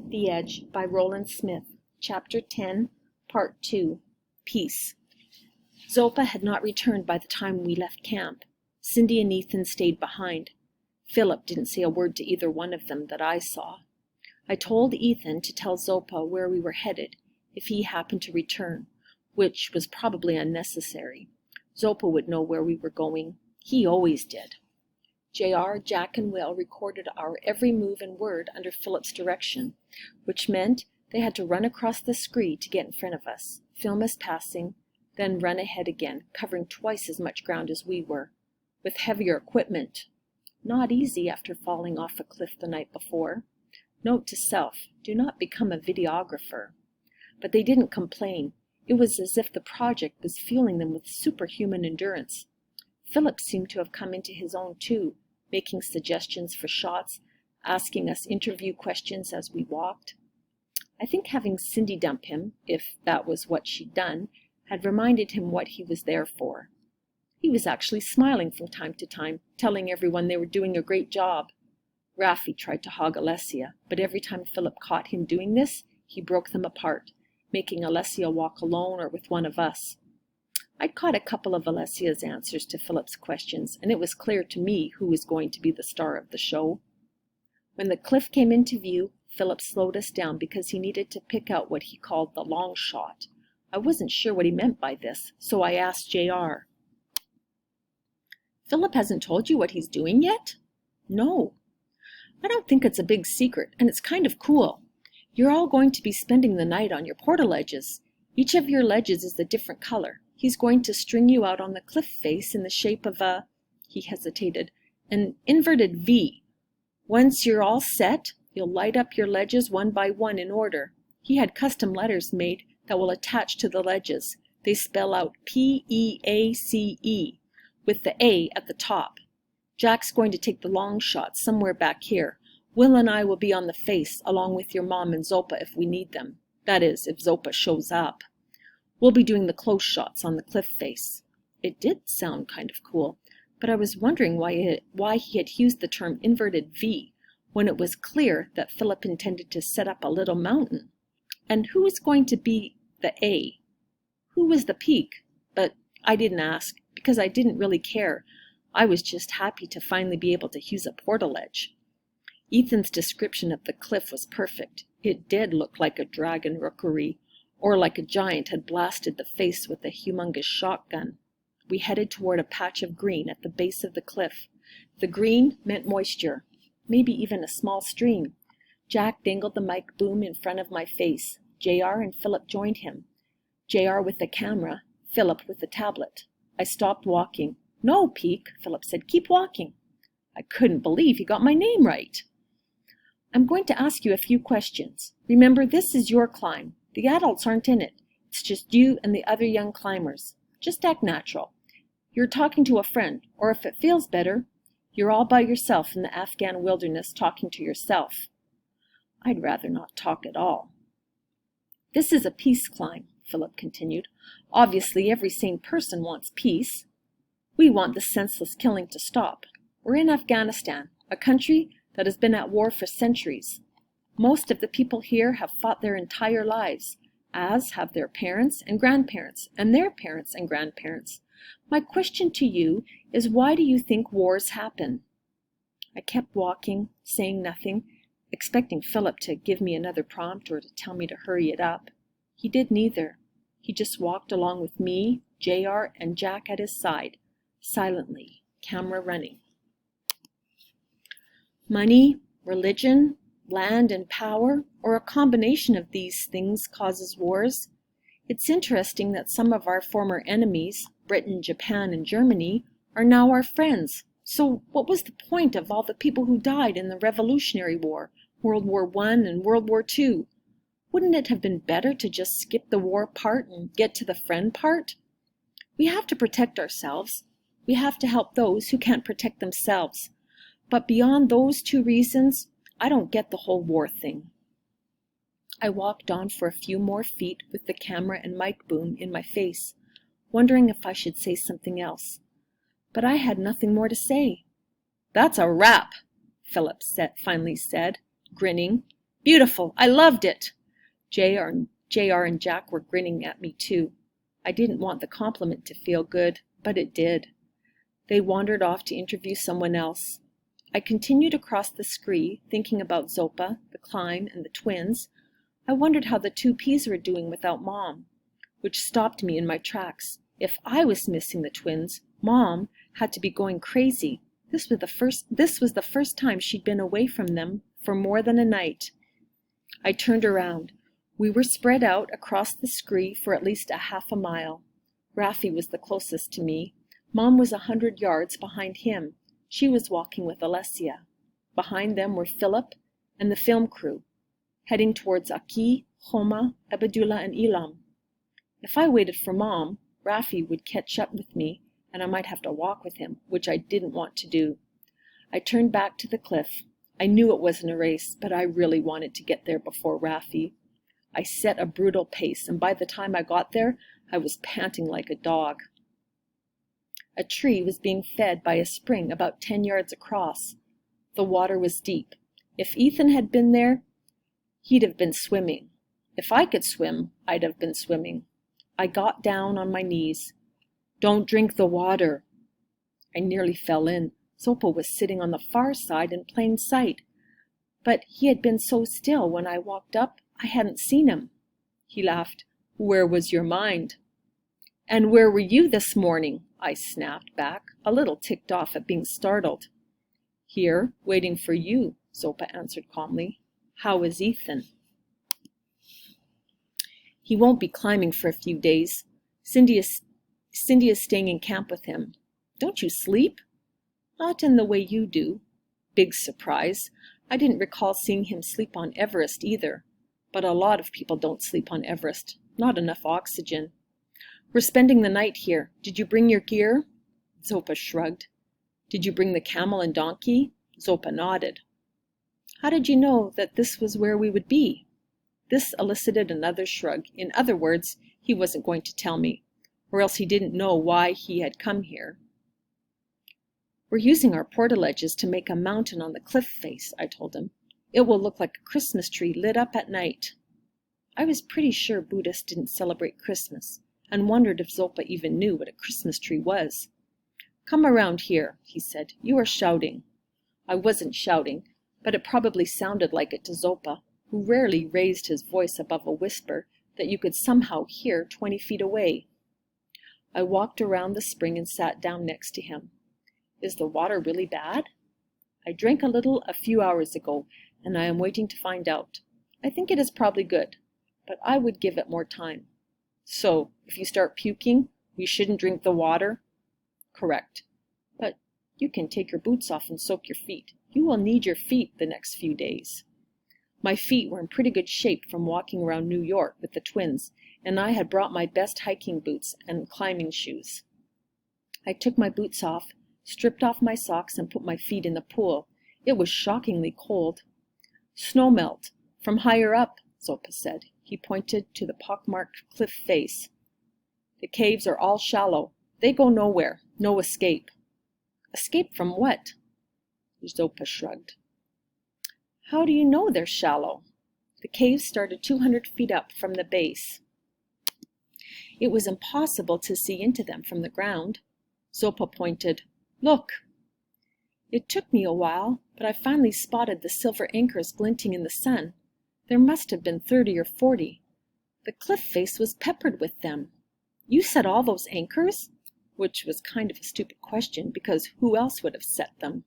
The Edge by Roland Smith, Chapter 10, Part 2, Peace. Zopa had not returned by the time we left camp. Cindy and Ethan stayed behind. Philip didn't say a word to either one of them that I saw. I told Ethan to tell Zopa where we were headed if he happened to return, which was probably unnecessary. Zopa would know where we were going. He always did. JR, Jack, and Will recorded our every move and word under Philip's direction, which meant they had to run across the scree to get in front of us, film us passing, then run ahead again, covering twice as much ground as we were, with heavier equipment. Not easy after falling off a cliff the night before. Note to self, do not become a videographer. But they didn't complain. It was as if the project was fueling them with superhuman endurance. Philip seemed to have come into his own too, making suggestions for shots, asking us interview questions as we walked. I think having Cindy dump him, if that was what she'd done, had reminded him what he was there for. He was actually smiling from time to time, telling everyone they were doing a great job. Raffi tried to hog Alessia, but every time Philip caught him doing this, he broke them apart, making Alessia walk alone or with one of us. I'd caught a couple of Alessia's answers to Philip's questions, and it was clear to me who was going to be the star of the show. When the cliff came into view, Philip slowed us down because he needed to pick out what he called the long shot. I wasn't sure what he meant by this, so I asked JR. "Philip hasn't told you what he's doing yet?" "No." "I don't think it's a big secret, and it's kind of cool. You're all going to be spending the night on your portaledges. Each of your ledges is a different color. He's going to string you out on the cliff face in the shape of he hesitated, an inverted V. Once you're all set, you'll light up your ledges one by one in order. He had custom letters made that will attach to the ledges. They spell out P-E-A-C-E, with the A at the top. Jack's going to take the long shot somewhere back here. Will and I will be on the face, along with your mom and Zopa if we need them. That is, if Zopa shows up. We'll be doing the close shots on the cliff face." It did sound kind of cool, but I was wondering why he had used the term inverted V when it was clear that Philip intended to set up a little mountain. And who was going to be the A? Who was the peak? But I didn't ask, because I didn't really care. I was just happy to finally be able to use a portaledge. Ethan's description of the cliff was perfect. It did look like a dragon rookery, or like a giant had blasted the face with a humongous shotgun. We headed toward a patch of green at the base of the cliff. The green meant moisture, maybe even a small stream. Jack dangled the mic boom in front of my face. JR and Philip joined him. JR with the camera, Philip with the tablet. I stopped walking. "No, Peak," Philip said. "Keep walking." I couldn't believe he got my name right. "I'm going to ask you a few questions. Remember, this is your climb. The adults aren't in it. It's just you and the other young climbers. Just act natural. You're talking to a friend, or if it feels better, you're all by yourself in the Afghan wilderness talking to yourself." I'd rather not talk at all. "This is a peace climb," Philip continued. "Obviously, every sane person wants peace. We want the senseless killing to stop. We're in Afghanistan, a country that has been at war for centuries. Most of the people here have fought their entire lives, as have their parents and grandparents, and their parents and grandparents. My question to you is, why do you think wars happen?" I kept walking, saying nothing, expecting Philip to give me another prompt or to tell me to hurry it up. He did neither. He just walked along with me, JR, and Jack at his side, silently, camera running. Money, religion, land and power, or a combination of these things causes wars. It's interesting that some of our former enemies, Britain, Japan, and Germany, are now our friends. So what was the point of all the people who died in the Revolutionary War, World War I and World War II? Wouldn't it have been better to just skip the war part and get to the friend part? We have to protect ourselves. We have to help those who can't protect themselves. But beyond those two reasons, I don't get the whole war thing. I walked on for a few more feet with the camera and mic boom in my face, wondering if I should say something else. But I had nothing more to say. "That's a wrap," Philip finally said, grinning. Beautiful! I loved it! JR and Jack were grinning at me too. I didn't want the compliment to feel good, but it did. They wandered off to interview someone else. I continued across the scree, thinking about Zopa, the climb, and the twins. I wondered how the two Ps were doing without Mom, which stopped me in my tracks. If I was missing the twins, Mom had to be going crazy. This was the first time she'd been away from them for more than a night. I turned around. We were spread out across the scree for at least a half a mile. Raffi was the closest to me. Mom was 100 yards behind him. She was walking with Alessia. Behind them were Philip and the film crew, heading towards Aki, Homa, Abdullah, and Ilam. If I waited for Mom, Raffi would catch up with me, and I might have to walk with him, which I didn't want to do. I turned back to the cliff. I knew it wasn't a race, but I really wanted to get there before Raffi. I set a brutal pace, and by the time I got there, I was panting like a dog. A tree was being fed by a spring about 10 yards across. The water was deep. If Ethan had been there, he'd have been swimming. If I could swim, I'd have been swimming. I got down on my knees. Don't drink the water. I nearly fell in. Zopa was sitting on the far side in plain sight. But he had been so still when I walked up, I hadn't seen him. He laughed. Where was your mind? And where were you this morning? I snapped back, a little ticked off at being startled. Here, waiting for you, Zopa answered calmly. How is Ethan? He won't be climbing for a few days. Cindy is staying in camp with him. Don't you sleep? Not in the way you do. Big surprise. I didn't recall seeing him sleep on Everest either. But a lot of people don't sleep on Everest. Not enough oxygen. We're spending the night here. Did you bring your gear? Zopa shrugged. Did you bring the camel and donkey? Zopa nodded. How did you know that this was where we would be? This elicited another shrug. In other words, he wasn't going to tell me, or else he didn't know why he had come here. We're using our portaledges to make a mountain on the cliff face, I told him. It will look like a Christmas tree lit up at night. I was pretty sure Buddhists didn't celebrate Christmas, and wondered if Zopa even knew what a Christmas tree was. Come around here, he said. You are shouting. I wasn't shouting, but it probably sounded like it to Zopa, who rarely raised his voice above a whisper that you could somehow hear 20 feet away. I walked around the spring and sat down next to him. Is the water really bad? I drank a little a few hours ago, and I am waiting to find out. I think it is probably good, but I would give it more time. So, if you start puking, we shouldn't drink the water? Correct. But you can take your boots off and soak your feet. You will need your feet the next few days. My feet were in pretty good shape from walking around New York with the twins, and I had brought my best hiking boots and climbing shoes. I took my boots off, stripped off my socks, and put my feet in the pool. It was shockingly cold. Snow melt, from higher up, Zopa said. He pointed to the pockmarked cliff face. The caves are all shallow. They go nowhere. No escape. Escape from what? Zopa shrugged. How do you know they're shallow? The caves started 200 feet up from the base. It was impossible to see into them from the ground. Zopa pointed. Look! It took me a while, but I finally spotted the silver anchors glinting in the sun. There must have been 30 or 40. The cliff face was peppered with them. You set all those anchors? Which was kind of a stupid question, because who else would have set them?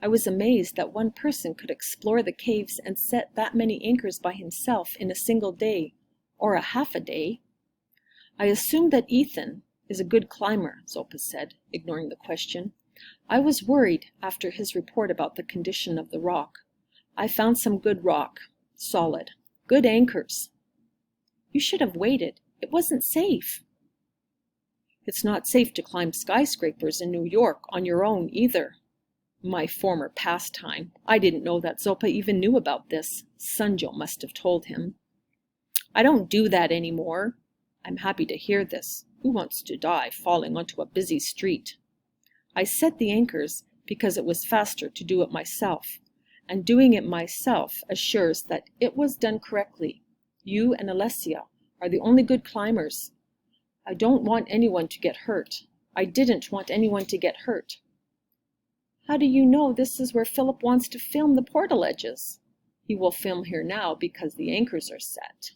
I was amazed that one person could explore the caves and set that many anchors by himself in a single day, or a half a day. I assumed that Ethan is a good climber, Zopa said, ignoring the question. I was worried after his report about the condition of the rock. I found some good rock, solid, good anchors. You should have waited. It wasn't safe. It's not safe to climb skyscrapers in New York on your own either. My former pastime. I didn't know that Zopa even knew about this. Sunjo must have told him. I don't do that anymore. I'm happy to hear this. Who wants to die falling onto a busy street? I set the anchors because it was faster to do it myself, and doing it myself assures that it was done correctly. You and Alessia are the only good climbers. I don't want anyone to get hurt. I didn't want anyone to get hurt." "How do you know this is where Philip wants to film the portal edges?" "He will film here now because the anchors are set."